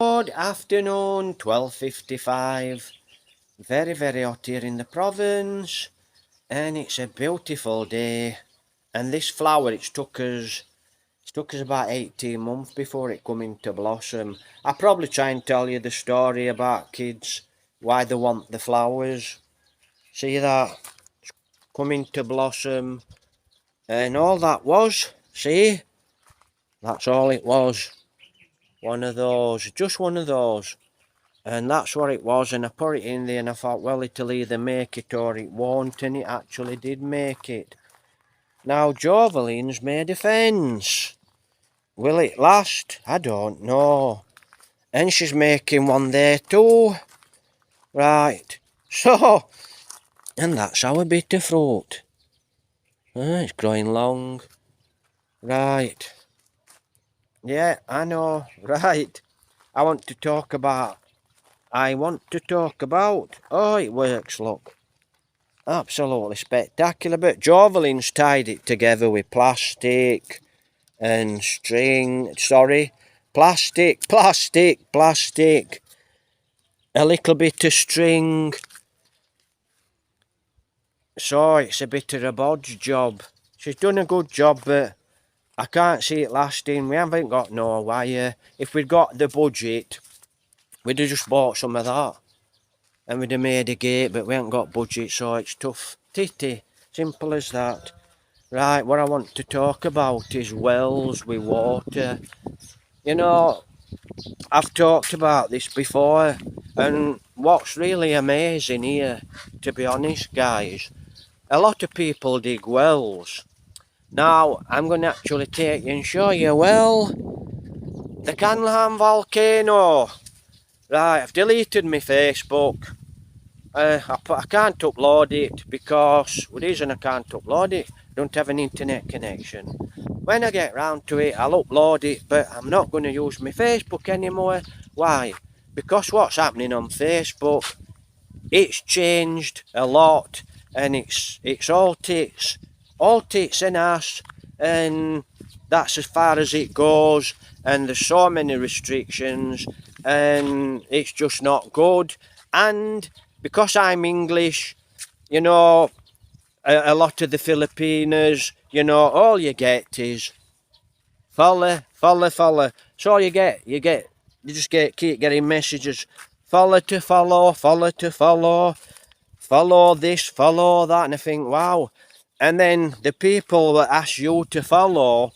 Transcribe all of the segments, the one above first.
Good afternoon, 12:55. Very hot here in the province, and it's a beautiful day. And this flower, it's took us about 18 months before it come into blossom. I'll probably try and tell you the story about kids, why they want the flowers. See that? It's come into blossom, and all that was, see? That's all it was. One of those, just one of those. And that's what it was, and I put it in there and I thought, well, it'll either make it or it won't, and it actually did make it. Now Joveline's made a fence. Will it last? I don't know. And she's making one there too. Right. So, and that's our bit of fruit. It's growing long. Right. Yeah, I know. Right. I want to talk about. Oh, it works, look. Absolutely spectacular, but Joveline's tied it together with plastic and string, plastic, a little bit of string, so it's a bit of a bodge job. She's done a good job, but I can't see it lasting. We haven't got no wire. If we'd got the budget, we'd have just bought some of that and we'd have made a gate, but we haven't got budget, so it's tough. Titty, simple as that. Right, what I want to talk about is wells with water. You know, I've talked about this before, and what's really amazing here, to be honest, guys, a lot of people dig wells. Now, I'm going to actually take you and show you a well. The Canlan volcano. Right, I've deleted my Facebook. I can't upload it because the reason I can't upload it, I don't have an internet connection. When I get round to it, I'll upload it, but I'm not going to use my Facebook anymore. Why? Because what's happening on Facebook, it's changed a lot, and it's all tits and ass, and that's as far as it goes, and there's so many restrictions, and it's just not good. And because I'm English, you know, a lot of the Filipinos, all you get is follow. So you just keep getting messages, follow to follow, follow this, follow that, and I think, wow. And then the people that ask you to follow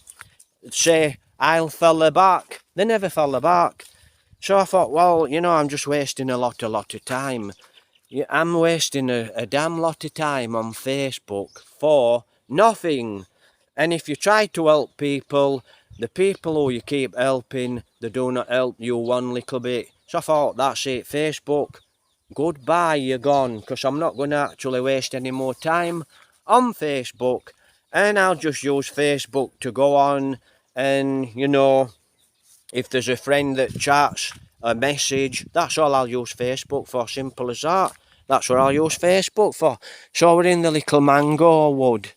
say, I'll follow back. They never follow back. So I thought, well, I'm just wasting a lot of time. Yeah, I'm wasting a damn lot of time on Facebook for nothing. And if you try to help people, the people who you keep helping, they do not help you one little bit. So I thought, that's it, Facebook, goodbye, you're gone, because I'm not going to actually waste any more time on Facebook. And I'll just use Facebook to go on and, if there's a friend that chats a message, that's all I'll use Facebook for, simple as that. That's what I'll use Facebook for. So we're in the little mango wood,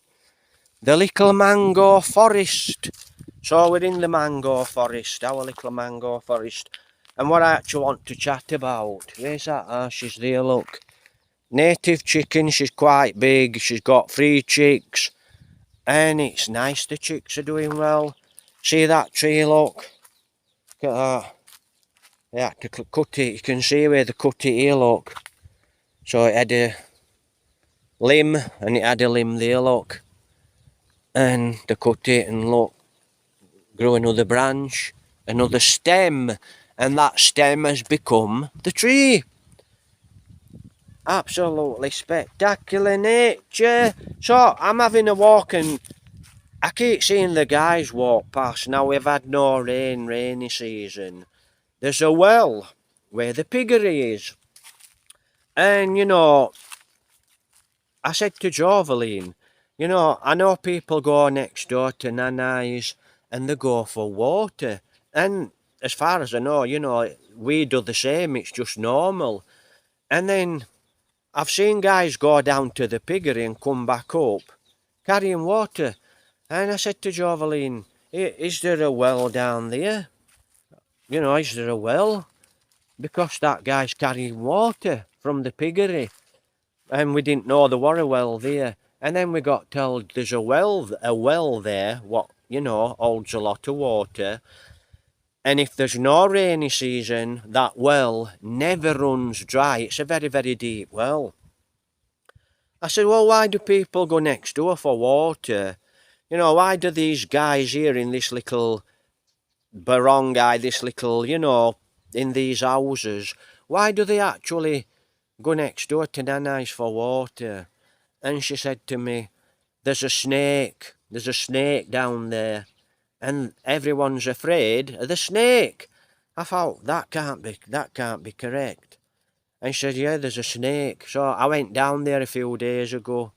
the little mango forest. So we're in the mango forest, our little mango forest. And what I actually want to chat about, where's that? Ah, she's there, look. Native chicken, she's quite big, she's got 3 chicks. And it's nice, the chicks are doing well. See that tree, look. Look at that. Yeah, to cut it, you can see where they cut it here, look. So it had a limb, and it had a limb there, look. And they cut it, and look, grew another branch, another stem, and that stem has become the tree. Absolutely spectacular nature. So I'm having a walk, and I keep seeing the guys walk past. Now we've had no rainy season. There's a well where the piggery is. And I said to Joveline, I know people go next door to Nanai's and they go for water. And as far as I know, we do the same, it's just normal. And then I've seen guys go down to the piggery and come back up carrying water. And I said to Joveline, is there a well down there? Is there a well? because that guy's carrying water from the piggery, and we didn't know there were a well there. And then we got told there's a well there, what, you know, holds a lot of water. And if there's no rainy season, that well never runs dry. It's a very, very deep well. I said, well, why do people go next door for water? You know, why do these guys here in this little barangay, this little, you know, in these houses, why do they actually go next door to Nanai's for water? And she said to me, there's a snake down there, and everyone's afraid of the snake. I thought, that can't be correct. And she said, yeah, there's a snake. So I went down there a few days ago,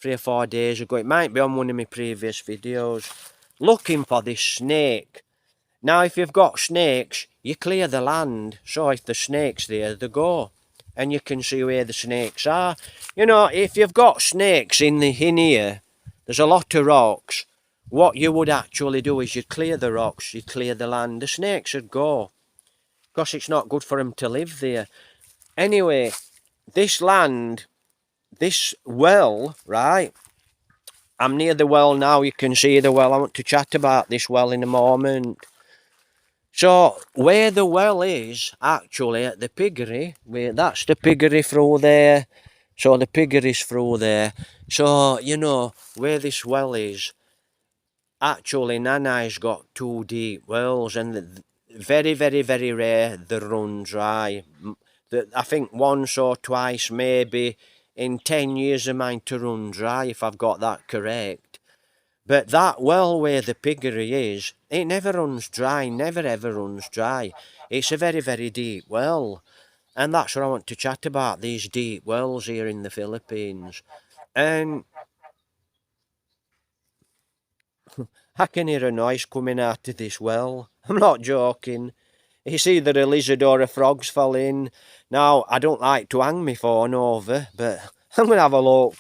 3 or 4 days ago. It might be on one of my previous videos, looking for this snake. Now, if you've got snakes, you clear the land. So if the snake's there, they go. And you can see where the snakes are. You know, if you've got snakes in here, there's a lot of rocks. What you would actually do is you'd clear the rocks, you'd clear the land. The snakes would go, because it's not good for them to live there. Anyway, this land, this well, right? I'm near the well now. You can see the well. I want to chat about this well in a moment. So, where the well is, actually, at the piggery, that's the piggery through there. So, the piggery's through there. So, you know, where this well is, actually, Nanai's got 2 deep wells, and very, very, very rare they run dry. I think once or twice, maybe in 10 years of mine, to run dry, if I've got that correct. But that well where the piggery is, it never runs dry, never ever runs dry. It's a very, very deep well. And that's what I want to chat about, these deep wells here in the Philippines. And I can hear a noise coming out of this well. I'm not joking. It's either a lizard or a frog's fell in. Now, I don't like to hang my phone over, but I'm going to have a look.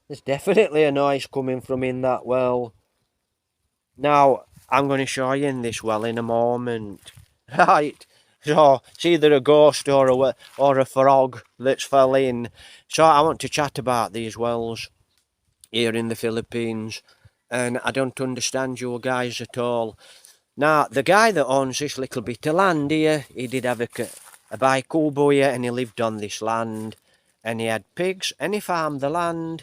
There's definitely a noise coming from in that well. Now, I'm going to show you in this well in a moment. Right, so it's either a ghost or a frog that's fell in. So I want to chat about these wells here in the Philippines, and I don't understand you guys at all. Now, the guy that owns this little bit of land here, he did have a baikubo here, and he lived on this land, and he had pigs, and he farmed the land.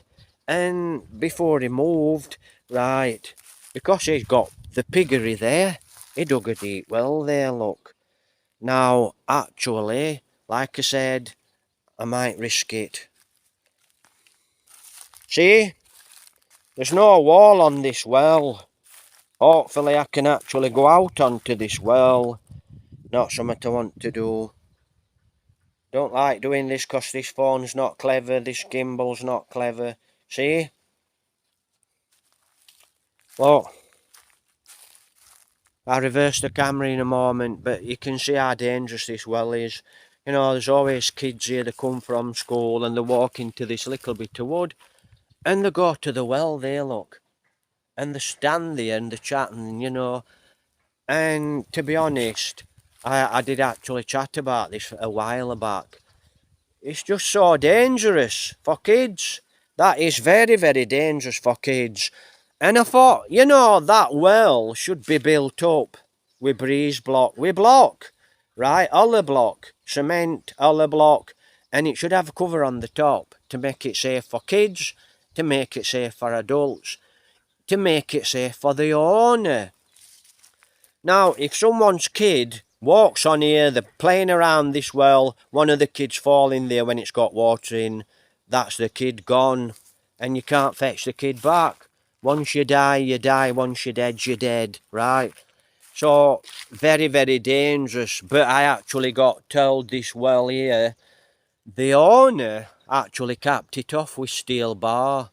And before he moved, right, because he's got the piggery there, he dug a deep well there, look. Now, actually, like I said, I might risk it. See? There's no wall on this well. Hopefully I can actually go out onto this well. Not something I want to do. Don't like doing this because this phone's not clever, this gimbal's not clever. See? Well, I'll reverse the camera in a moment, but you can see how dangerous this well is. You know, there's always kids here that come from school and they walk into this little bit of wood and they go to the well there, look. And they stand there and they're chatting, you know. And to be honest, I did actually chat about this a while back. It's just so dangerous for kids. That is very, very dangerous for kids. And I thought, you know, that well should be built up with breeze block, with block, right? Hollow block, cement, hollow block, and it should have a cover on the top to make it safe for kids, to make it safe for adults, to make it safe for the owner. Now, if someone's kid walks on here, they're playing around this well, one of the kids fall in there when it's got water in, that's the kid gone, and you can't fetch the kid back. Once you die, you die. Once you're dead, you're dead, right? So, very, very dangerous. But I actually got told this well here, the owner actually capped it off with steel bar.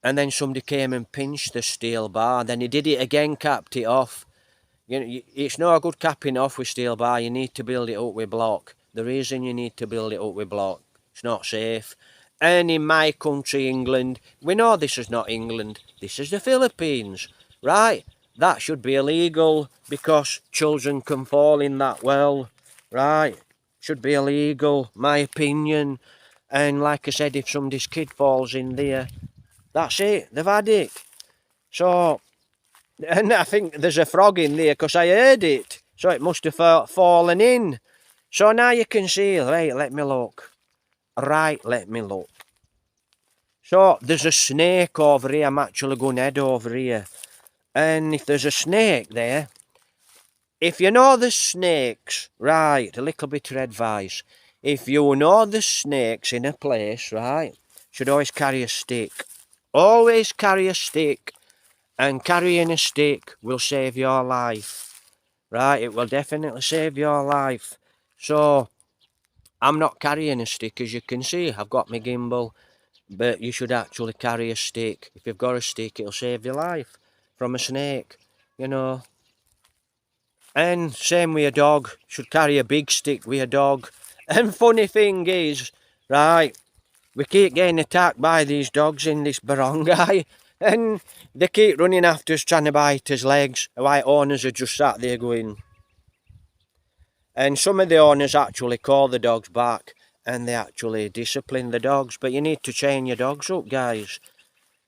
And then somebody came and pinched the steel bar. Then he did it again, capped it off. You know, it's no good capping off with steel bar. You need to build it up with block. The reason you need to build it up with block, it's not safe. And in my country, England, we know this is not England. This is the Philippines, right? That should be illegal because children can fall in that well, right? Should be illegal, my opinion. And like I said, if somebody's kid falls in there, that's it, they've had it. So, and I think there's a frog in there because I heard it. So it must have fallen in. So now you can see, right, let me look. Right, let me look. So there's a snake over here. I'm actually going to head over here. And if there's a snake there, if you know the snakes, right, a little bit of advice. If you know the snakes in a place, right, should always carry a stick. Always carry a stick. And carrying a stick will save your life. Right, it will definitely save your life. So, I'm not carrying a stick, as you can see. I've got my gimbal. But you should actually carry a stick. If you've got a stick, it'll save your life from a snake, you know. And same with a dog. Should carry a big stick with a dog. And funny thing is, right, we keep getting attacked by these dogs in this barangay. And they keep running after us, trying to bite us legs. The white owners are just sat there going. And some of the owners actually call the dogs back. And they actually discipline the dogs. But you need to chain your dogs up, guys.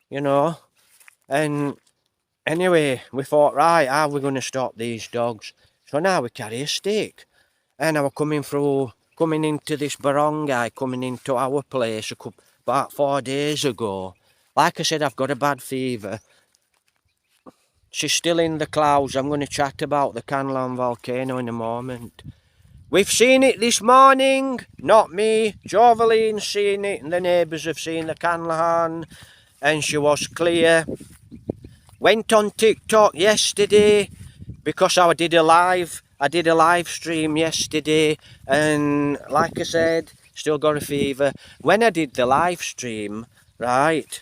You know. And anyway, we thought, right, how are we going to stop these dogs? So now we carry a stick. And I was coming into this barangay, coming into our place about 4 days ago. Like I said, I've got a bad fever. She's still in the clouds. I'm going to chat about the Canlan volcano in a moment. We've seen it this morning. Not me. Jovaline's seen it and the neighbours have seen the Canlan. And she was clear. Went on TikTok yesterday because I did a live stream yesterday. And like I said, still got a fever. When I did the live stream, right,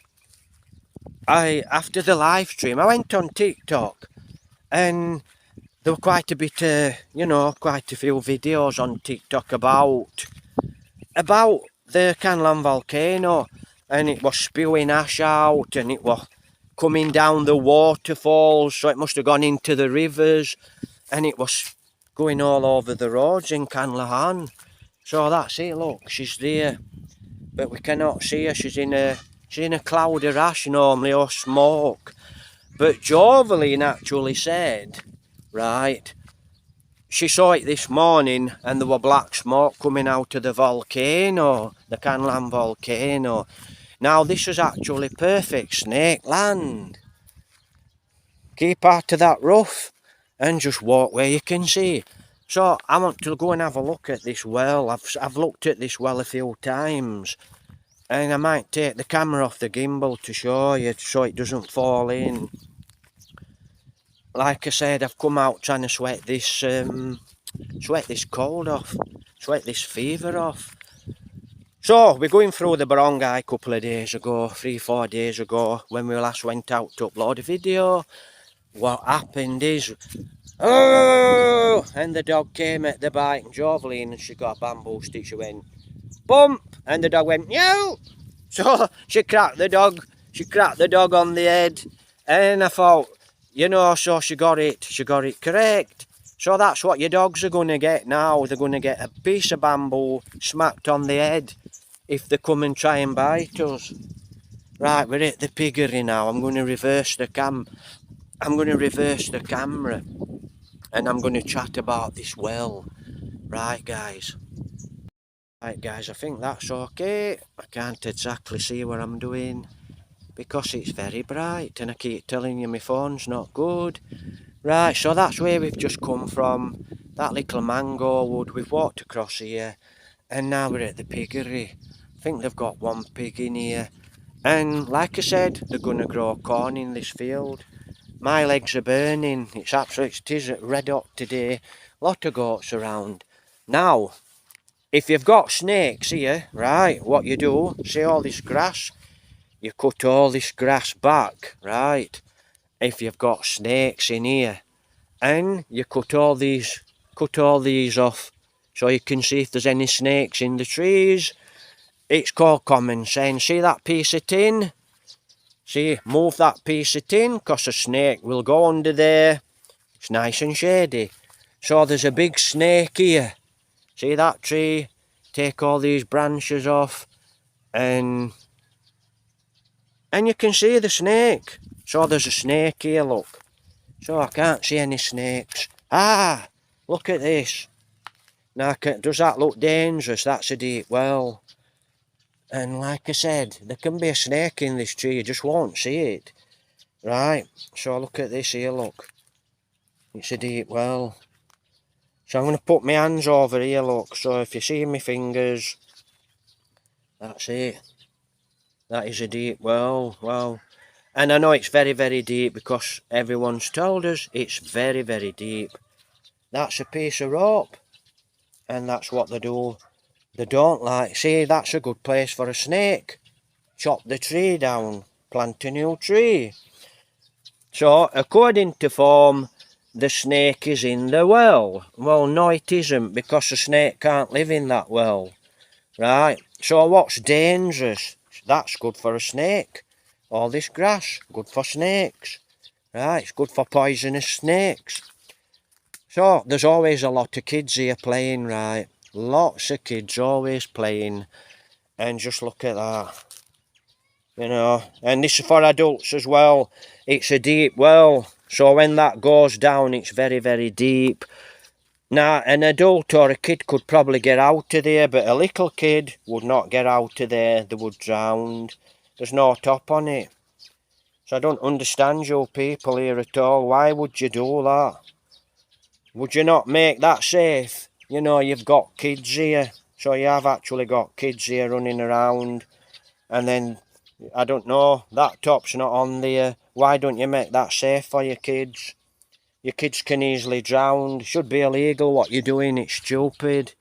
after the live stream, I went on TikTok and there were quite a bit, quite a few videos on TikTok about the Canlan volcano, and it was spewing ash out and it was coming down the waterfalls, so it must have gone into the rivers, and it was going all over the roads in Canlahan. So that's it, look, she's there, but we cannot see her. She's in a cloud of ash normally, or smoke. But Jovaline actually said, right, she saw it this morning and there were black smoke coming out of the volcano, the Canlan volcano. Now this is actually perfect snake land. Keep out of that rough and just walk where you can see. So I want to go and have a look at this well. I've looked at this well a few times. And I might take the camera off the gimbal to show you so it doesn't fall in. Like I said, I've come out trying to sweat this cold off, sweat this fever off. So we're going through the barangay a couple of days ago, 3-4 days ago, when we last went out to upload a video. What happened is, oh, and the dog came at the bike, and Jovaline, and she got a bamboo stick. She went bump, and the dog went meow. So she cracked the dog on the head, and I thought, you know, so she got it correct. So that's what your dogs are going to get now. They're going to get a piece of bamboo smacked on the head if they come and try and bite us. Right, we're at the piggery now. I'm going to reverse the camera, and I'm going to chat about this well. Right, guys, I think that's okay. I can't exactly see what I'm doing because it's very bright and I keep telling you my phone's not good. Right, so that's where we've just come from, that little mango wood. We've walked across here and now we're at the piggery. I think they've got one pig in here, and like I said, they're going to grow corn in this field. My legs are burning. It is red hot today. A lot of goats around. Now, if you've got snakes here, right, what you do, see all this grass? You cut all this grass back, right? If you've got snakes in here, and you cut all these off so you can see if there's any snakes in the trees. It's called common sense. See that piece of tin? See, move that piece of tin, cause a snake will go under there. It's nice and shady. So there's a big snake here. See that tree? Take all these branches off, and you can see the snake. So there's a snake here, look. So I can't see any snakes. Ah, look at this. Now, does that look dangerous? That's a deep well. And like I said, there can be a snake in this tree, you just won't see it. Right, so look at this here, look. It's a deep well. So I'm going to put my hands over here, look. So if you see my fingers, that's it. That is a deep well, wow. And I know it's very, very deep because everyone's told us it's very, very deep. That's a piece of rope. And that's what they do. They don't like. See, that's a good place for a snake. Chop the tree down. Plant a new tree. So, according to form, the snake is in the well. Well, no it isn't, because the snake can't live in that well. Right, so what's dangerous? That's good for a snake. All this grass, good for snakes. Right, it's good for poisonous snakes. So, there's always a lot of kids here playing, right? Lots of kids always playing. And just look at that. You know, and this is for adults as well. It's a deep well, so when that goes down, it's very, very deep. Now, an adult or a kid could probably get out of there, but a little kid would not get out of there. They would drown. There's no top on it. So I don't understand you people here at all. Why would you do that? Would you not make that safe? You know, you've got kids here, so you have actually got kids here running around, and then I don't know, that top's not on there. Why don't you make that safe for your kids? Your kids can easily drown. It should be illegal what you're doing. It's stupid.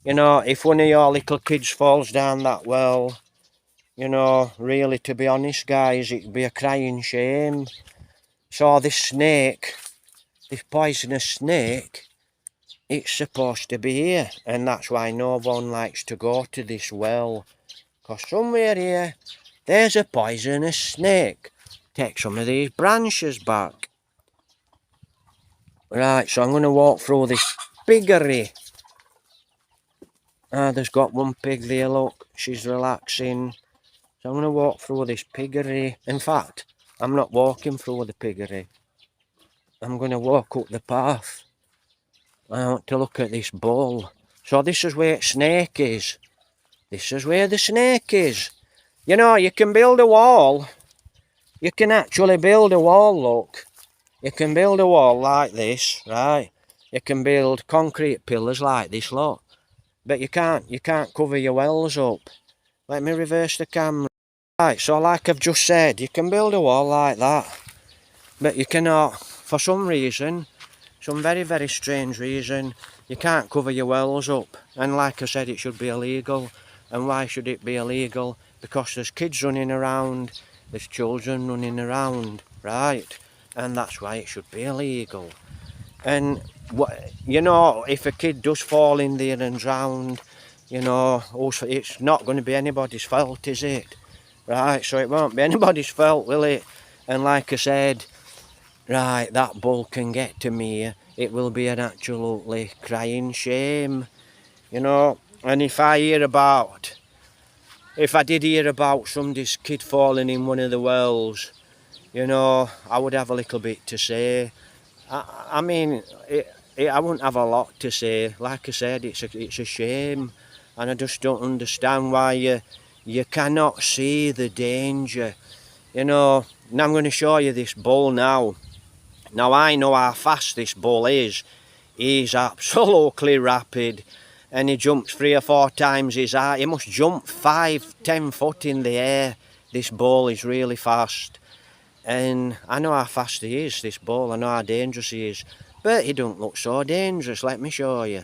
You know, if one of your little kids falls down that well, you know, really, to be honest, guys, it'd be a crying shame. So this snake, this poisonous snake, it's supposed to be here. And that's why no one likes to go to this well. Because somewhere here, there's a poisonous snake. Take some of these branches back. Right, so I'm going to walk through this piggery. There's got one pig there, look. She's relaxing. So I'm going to walk through this piggery. In fact, I'm not walking through the piggery. I'm going to walk up the path. I want to look at this bowl. So this is where the snake is. This is where the snake is. You know, you can build a wall. You can actually build a wall, look. You can build a wall like this, right? You can build concrete pillars like this, look. But you can't cover your wells up. Let me reverse the camera. Right, so like I've just said, you can build a wall like that. But you cannot, for some reason, some very, very strange reason, you can't cover your wells up. And like I said, it should be illegal. And why should it be illegal? Because there's kids running around, there's children running around, right? And that's why it should be illegal. And, you know, if a kid does fall in there and drown, you know, it's not going to be anybody's fault, is it? Right, so it won't be anybody's fault, will it? And like I said, right, that bull can get to me. It will be an absolutely crying shame, you know. And if I did hear about somebody's kid falling in one of the wells, you know, I would have a little bit to say. I mean, I wouldn't have a lot to say. Like I said, it's a shame, and I just don't understand why you cannot see the danger. You know, and I'm going to show you this bull now. Now I know how fast this bull is. He's absolutely rapid, and he jumps 3 or 4 times his height. He must jump 5-10 foot in the air. This bull is really fast. And I know how fast he is, this bull. I know how dangerous he is. But he don't look so dangerous, let me show you.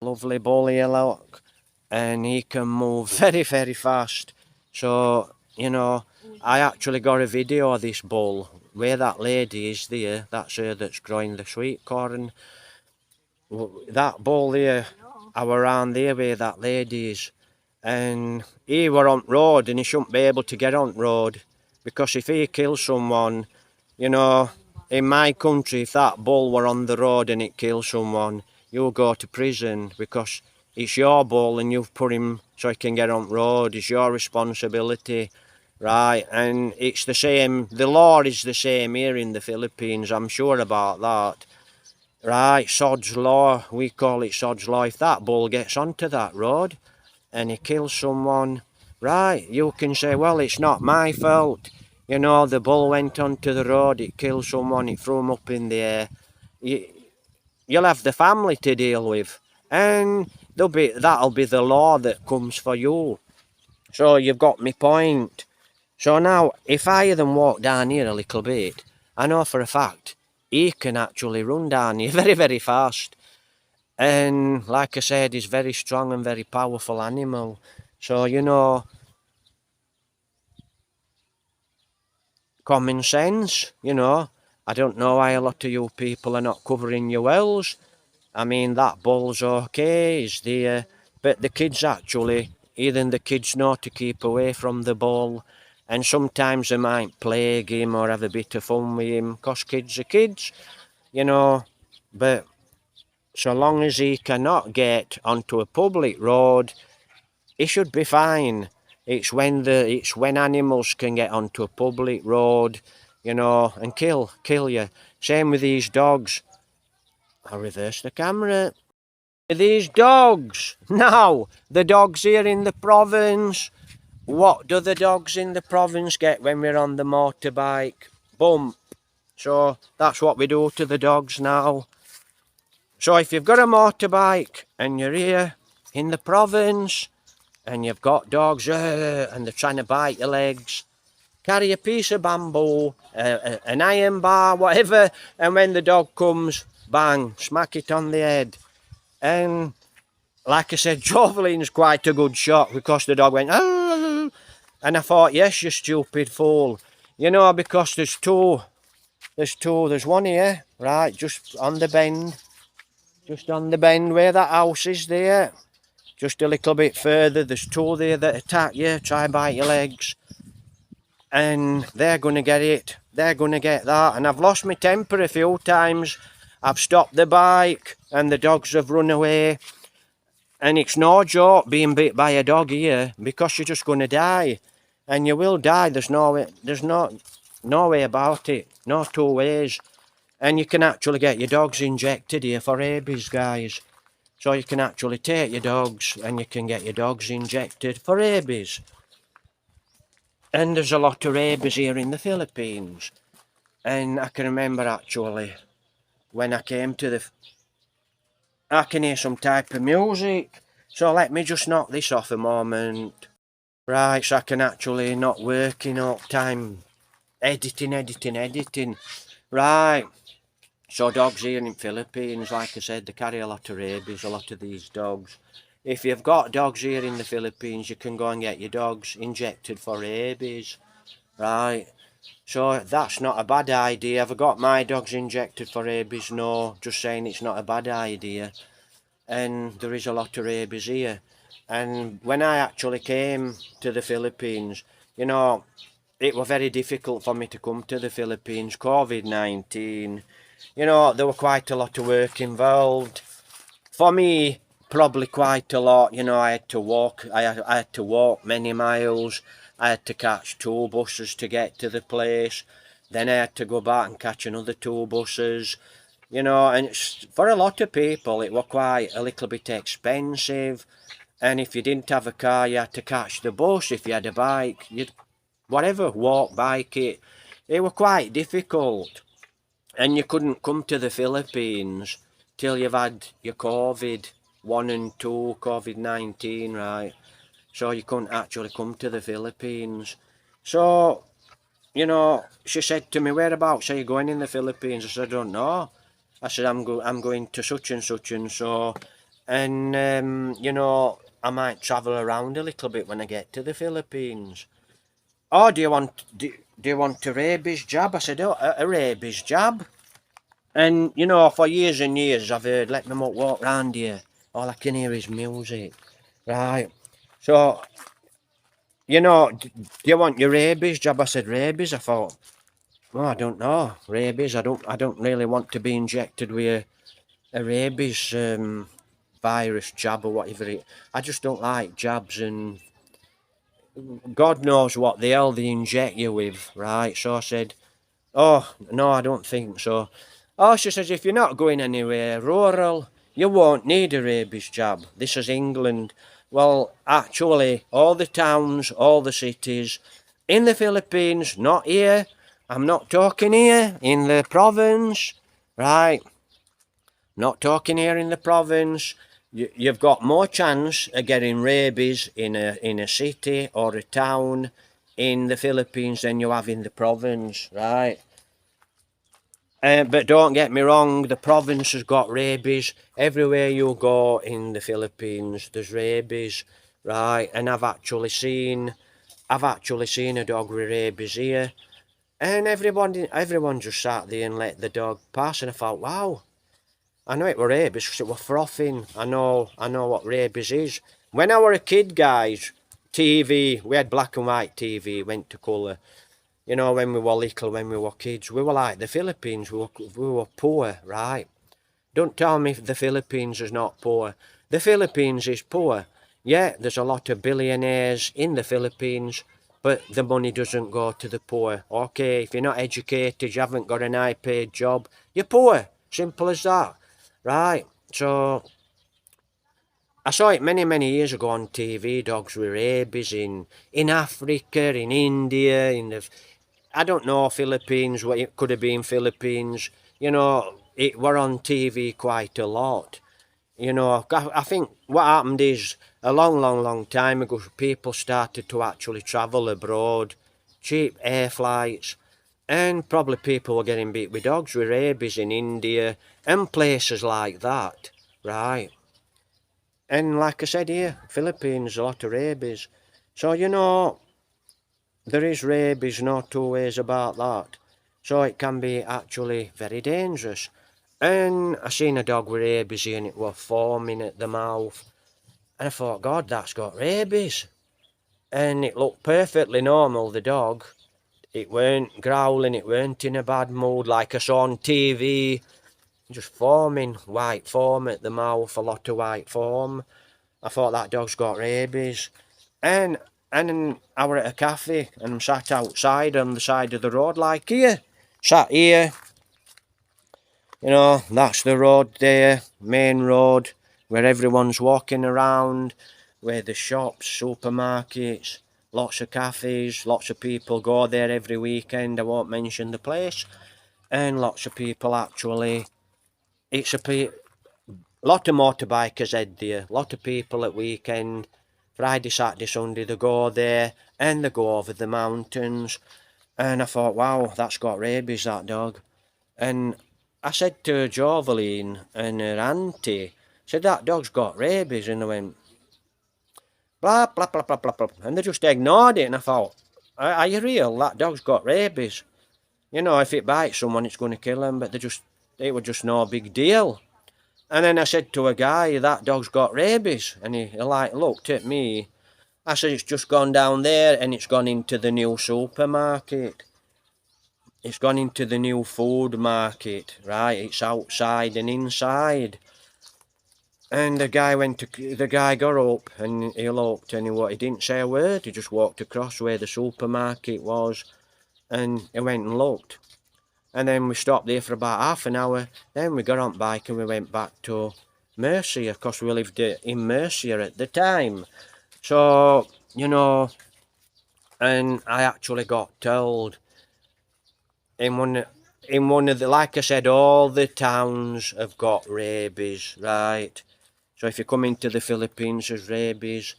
Lovely bull here, look. And he can move very, very fast. So, you know, I actually got a video of this bull. Where that lady is there, that's her that's growing the sweet corn. That bull there, I were around there where that lady is. And he were on road and he shouldn't be able to get on road. because if he kills someone, you know, in my country, if that bull were on the road and it killed someone, you'll go to prison because it's your bull and you've put him so he can get on the road. It's your responsibility, right? And it's the same, the law is the same here in the Philippines, I'm sure about that. Right, Sod's Law, we call it Sod's Law. If that bull gets onto that road and he kills someone, right, you can say, well, it's not my fault. You know, the bull went onto the road, it killed someone, it threw him up in the air. You'll have the family to deal with, and that'll be the law that comes for you. So you've got me point. So now, if I then walk down here a little bit, I know for a fact he can actually run down here very, very fast. And like I said, he's very strong and very powerful animal. So, you know, common sense, you know. I don't know why a lot of you people are not covering your wells. I mean, that bull's okay, he's there. But the kids actually, even the kids know to keep away from the bull. And sometimes they might plague him or have a bit of fun with him, because kids are kids, you know. But so long as he cannot get onto a public road, he should be fine. It's when animals can get onto a public road, you know, and kill you. Same with these dogs. I'll reverse the camera. These dogs. Now, the dogs here in the province. What do the dogs in the province get when we're on the motorbike? Bump. So that's what we do to the dogs now. So if you've got a motorbike and you're here in the province and you've got dogs and they're trying to bite your legs, carry a piece of bamboo, an iron bar, whatever, and when the dog comes, bang, smack it on the head. And like I said, javelin's quite a good shot because the dog went, oh, and I thought, yes, you stupid fool. You know, because there's one here, right, just on the bend where that house is there. Just a little bit further, there's two there that attack you, try bite your legs. And they're going to get it. They're going to get that. And I've lost my temper a few times. I've stopped the bike and the dogs have run away. And it's no joke being bit by a dog here, because you're just going to die. And you will die. There's no way about it. No two ways. And you can actually get your dogs injected here for rabies, guys. So you can actually take your dogs and you can get your dogs injected for rabies. And there's a lot of rabies here in the Philippines. And I can remember actually when I came to I can hear some type of music. So let me just knock this off a moment. Right, so I can actually not working all the time. Editing. Right. So dogs here in Philippines, like I said, they carry a lot of rabies, a lot of these dogs. If you've got dogs here in the Philippines, you can go and get your dogs injected for rabies. Right. So that's not a bad idea. Have I got my dogs injected for rabies? No, just saying it's not a bad idea. And there is a lot of rabies here. And when I actually came to the Philippines, you know, it was very difficult for me to come to the Philippines. COVID-19, you know, there were quite a lot of work involved. For me, probably quite a lot. You know, I had to walk. I had to walk many miles. I had to catch 2 buses to get to the place. Then I had to go back and catch another 2 buses. You know, and for a lot of people, it was quite a little bit expensive. And if you didn't have a car, you had to catch the bus. If you had a bike, you'd walk, bike it. It was quite difficult. And you couldn't come to the Philippines till you've had your COVID-1 and 2, COVID-19, right? So you couldn't actually come to the Philippines. So, you know, she said to me, whereabouts are you going in the Philippines? I said, I don't know. I said, I'm going to such and so. And, you know, I might travel around a little bit when I get to the Philippines. Oh, do you want a rabies jab? I said, oh, a rabies jab? And, you know, for years and years I've heard, let me walk round here. All I can hear is music. Right. So, you know, do you want your rabies jab? I said, rabies? I thought, well, I don't know. Rabies, I don't really want to be injected with a rabies virus jab or whatever I just don't like jabs, and God knows what the hell they inject you with, right? So I said, oh, no, I don't think so. Oh, she says, if you're not going anywhere rural, you won't need a rabies jab. This is England. Well, actually, all the towns, all the cities in the Philippines, not here. I'm not talking here, in the province, right? Not talking here in the province. You've got more chance of getting rabies in a city or a town in the Philippines than you have in the province, right? But don't get me wrong, the province has got rabies. Everywhere you go in the Philippines, there's rabies, right? And I've actually seen a dog with rabies here, and everyone just sat there and let the dog pass, and I thought, wow, I know it were rabies because it were frothing. I know what rabies is. When I were a kid, guys, TV, we had black and white TV, went to colour. You know, when we were little, when we were kids, we were like the Philippines, we were poor, right? Don't tell me the Philippines is not poor. The Philippines is poor. Yeah, there's a lot of billionaires in the Philippines, but the money doesn't go to the poor. Okay, if you're not educated, you haven't got an high-paid job, you're poor. Simple as that, right? So I saw it many, many years ago on TV, dogs with rabies in Africa, in India, I don't know, Philippines, what it could have been Philippines. You know, it were on TV quite a lot. You know, I think what happened is a long, long, long time ago, people started to actually travel abroad, cheap air flights, and probably people were getting beat with dogs with rabies in India and places like that, right? And like I said here, Philippines, a lot of rabies. So, you know, there is rabies, no two ways about that. So it can be actually very dangerous. And I seen a dog with rabies and it was foaming at the mouth. And I thought, God, that's got rabies. And it looked perfectly normal, the dog. It weren't growling, it weren't in a bad mood like I saw on TV. Just foaming, white foam at the mouth, a lot of white foam. I thought that dog's got rabies. And then I were at a cafe and I'm sat outside on the side of the road like here. Sat here. You know, that's the road there, main road, where everyone's walking around, where the shops, supermarkets, lots of cafes, lots of people go there every weekend. I won't mention the place. And lots of people actually, it's a lot of motorbikers head there, a lot of people at weekend, Friday, Saturday, Sunday, they go there and they go over the mountains. And I thought, wow, that's got rabies, that dog. And I said to Joveline and her auntie, said, that dog's got rabies. And they went, blah, blah, blah, blah, blah, blah. And they just ignored it. And I thought, are you real? That dog's got rabies. You know, if it bites someone, it's going to kill them. But it was just no big deal. And then I said to a guy, that dog's got rabies. And he like looked at me. I said, it's just gone down there and it's gone into the new supermarket. It's gone into the new food market, right? It's outside and inside. And the guy got up and he looked and he didn't say a word. He just walked across where the supermarket was and he went and looked. And then we stopped there for about half an hour. Then we got on bike and we went back to Mercia, because we lived in Mercia at the time. So, you know, and I actually got told in one of the, like I said, all the towns have got rabies, right? So if you come into the Philippines, there's rabies,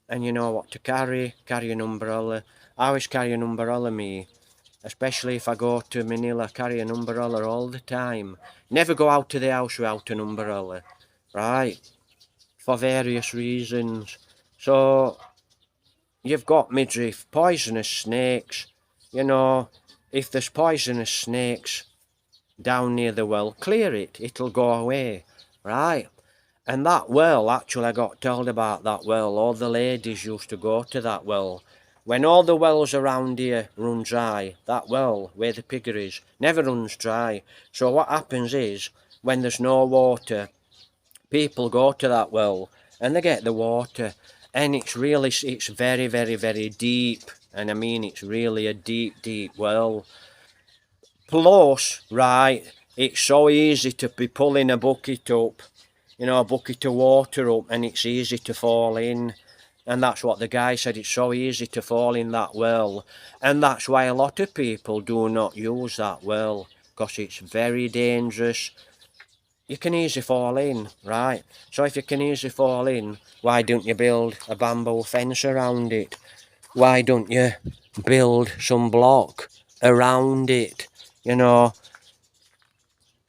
and you know what to carry an umbrella. I always carry an umbrella, me. Especially if I go to Manila, carry an umbrella all the time. Never go out to the house without an umbrella, right? For various reasons. So, you've got midriff, poisonous snakes. You know, if there's poisonous snakes down near the well, clear it. It'll go away, right? And that well, actually, I got told about that well. All the ladies used to go to that well. when all the wells around here run dry, that well where the piggery is never runs dry. So what happens is, when there's no water, people go to that well and they get the water, and it's very, very, very deep. And I mean, it's really a deep, deep well. Plus, right, it's so easy to be pulling a bucket up, a bucket of water up, and it's easy to fall in. And that's what the guy said, it's so easy to fall in that well. And that's why a lot of people do not use that well, because it's very dangerous. You can easily fall in, right? So if you can easily fall in, why don't you build a bamboo fence around it? Why don't you build some block around it?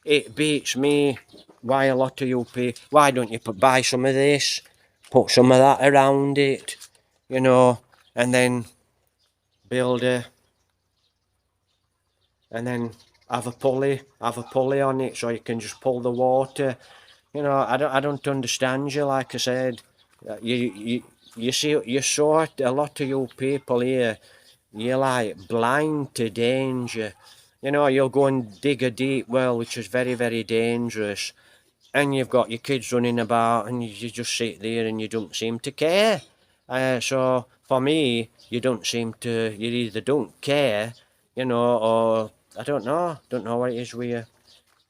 It beats me why a lot of you people, why don't you buy some of this, put some of that around it, and then build and then have a pulley on it, so you can just pull the water. I don't understand you. Like I said, you see, you saw a lot of you people here, you're like blind to danger. You'll go and dig a deep well, which is very, very dangerous, and you've got your kids running about, and you just sit there and you don't seem to care. So for me, you either don't care, or I don't know what it is with you.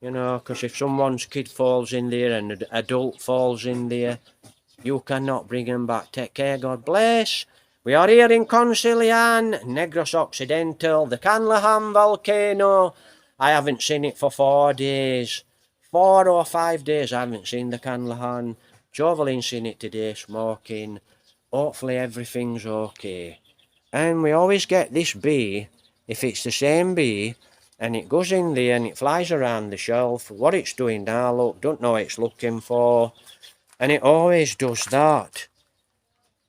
Because if someone's kid falls in there and an adult falls in there, you cannot bring them back. Take care, God bless. We are here in Consilian, Negros Occidental, the Canlahan volcano. I haven't seen it for 4 days. 4 or 5 days I haven't seen the Canlahan. Jovelyn's seen it today, smoking. Hopefully everything's okay. And we always get this bee, if it's the same bee, and it goes in there and it flies around the shelf. What it's doing now, look, don't know what it's looking for. And it always does that.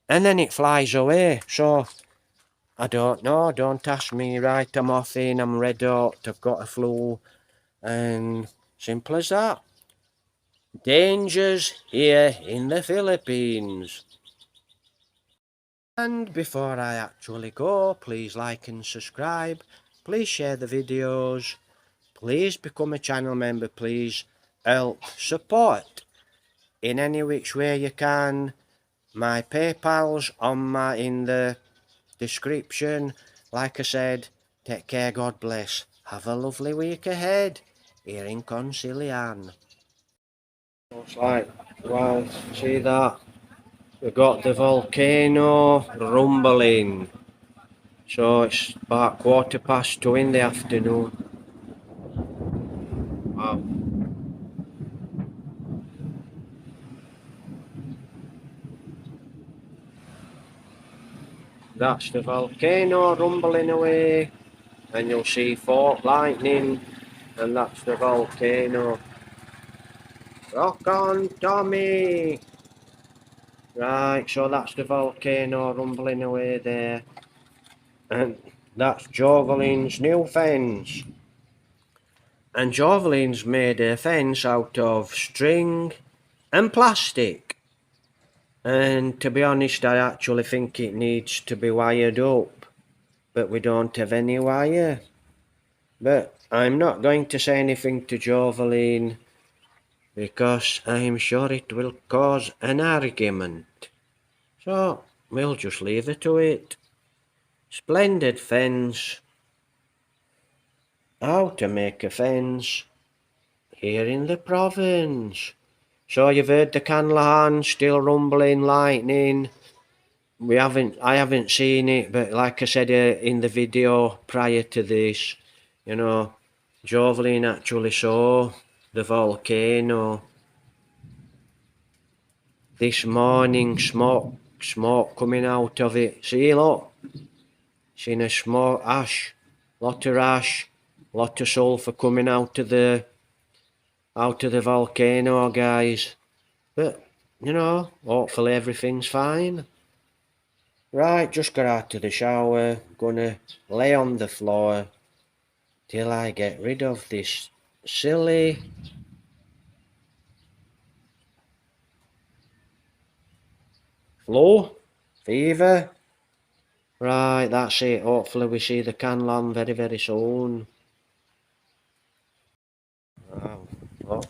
And then it flies away. So, I don't know, don't ask me. Right, I'm off in, I'm red hot, I've got a flu. And simple as that. Dangers here in the Philippines. And before I actually go, please like and subscribe. Please share the videos. Please become a channel member. Please help support in any which way you can. My PayPal's in the description. Like I said, take care, God bless. Have a lovely week ahead here in Consilian. Looks like, wow, see that? We've got the volcano rumbling. So it's about 2:15 in the afternoon. Wow. That's the volcano rumbling away. And you'll see fork lightning. And that's the volcano. Rock on, Tommy! Right, so that's the volcano rumbling away there. And that's Jovelyn's new fence. And Jovelyn's made a fence out of string and plastic. And to be honest, I actually think it needs to be wired up. But we don't have any wire. But I'm not going to say anything to Jovelyn, because I'm sure it will cause an argument. So we'll just leave it to it. Splendid fence. How to make a fence here in the province. So you've heard the Canlahan still rumbling lightning. I haven't seen it, but like I said in the video prior to this, Jovelyn actually saw the volcano. This morning, smoke coming out of it. See, look. Seen a smoke, ash, lot of sulphur coming out of the volcano, guys. But, hopefully everything's fine. Right, just got out of the shower. Gonna lay on the floor till I get rid of this silly flu, fever, Right, that's it. Hopefully we see the can land very, very soon. Wow. Oh,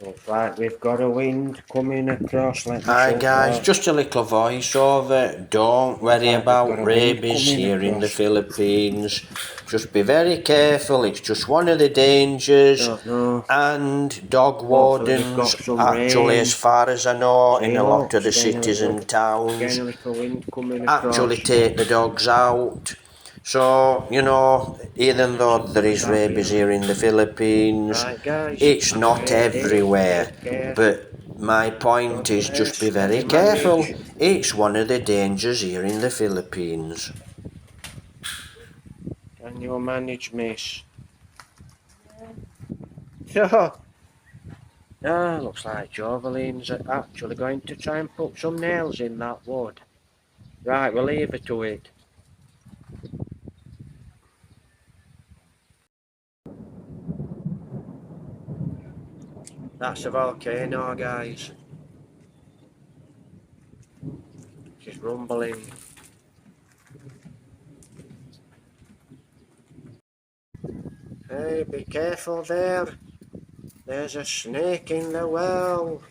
looks like we've got a wind coming across. Let me Hi shut guys, that. just a little voiceover. Don't worry Like we've about got a wind rabies coming here in the across. Philippines. Just be very careful, it's just one of the dangers. Don't know. And dog Hopefully we've wardens, got some actually, as rain. far as I know, in See, a lot look, of the cities and getting towns, a little wind coming actually across. take the dogs out. So, even though there What's is that rabies feeling? here in the Philippines, Right, guys. it's Have a not great day. everywhere. Take care. But my point God is just bless. be Let very you careful. manage. It's one of the dangers here in the Philippines. Can you manage, miss? Yeah. Ah, looks like Jovelyn's actually going to try and put some nails in that wood. Right, we'll leave her to it. That's a volcano, guys. She's rumbling. Hey, be careful there. There's a snake in the well.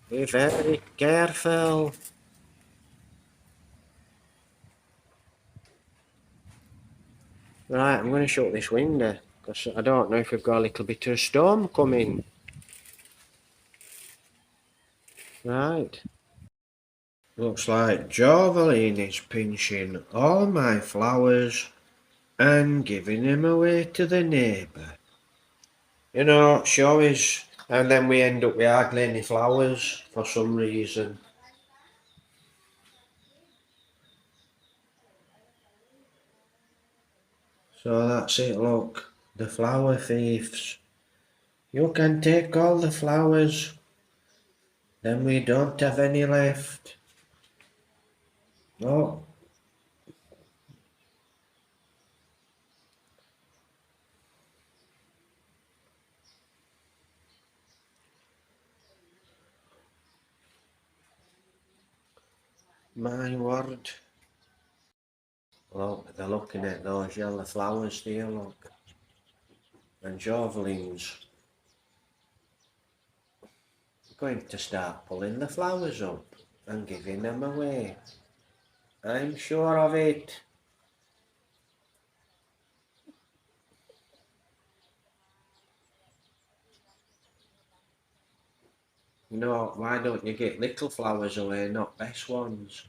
Be very careful. Right, I'm going to shut this window because I don't know if we've got a little bit of a storm coming. Right. Looks like Jovelyn is pinching all my flowers and giving them away to the neighbour. You know, she always... And then we end up with hardly any flowers for some reason. So that's it, look. The flower thieves. You can take all the flowers. Then we don't have any left. Oh, my word. Look, they're looking at those yellow flowers there, look. And Jovelyn's going to start pulling the flowers up and giving them away. I'm sure of it. You know, why don't you get little flowers away, not best ones?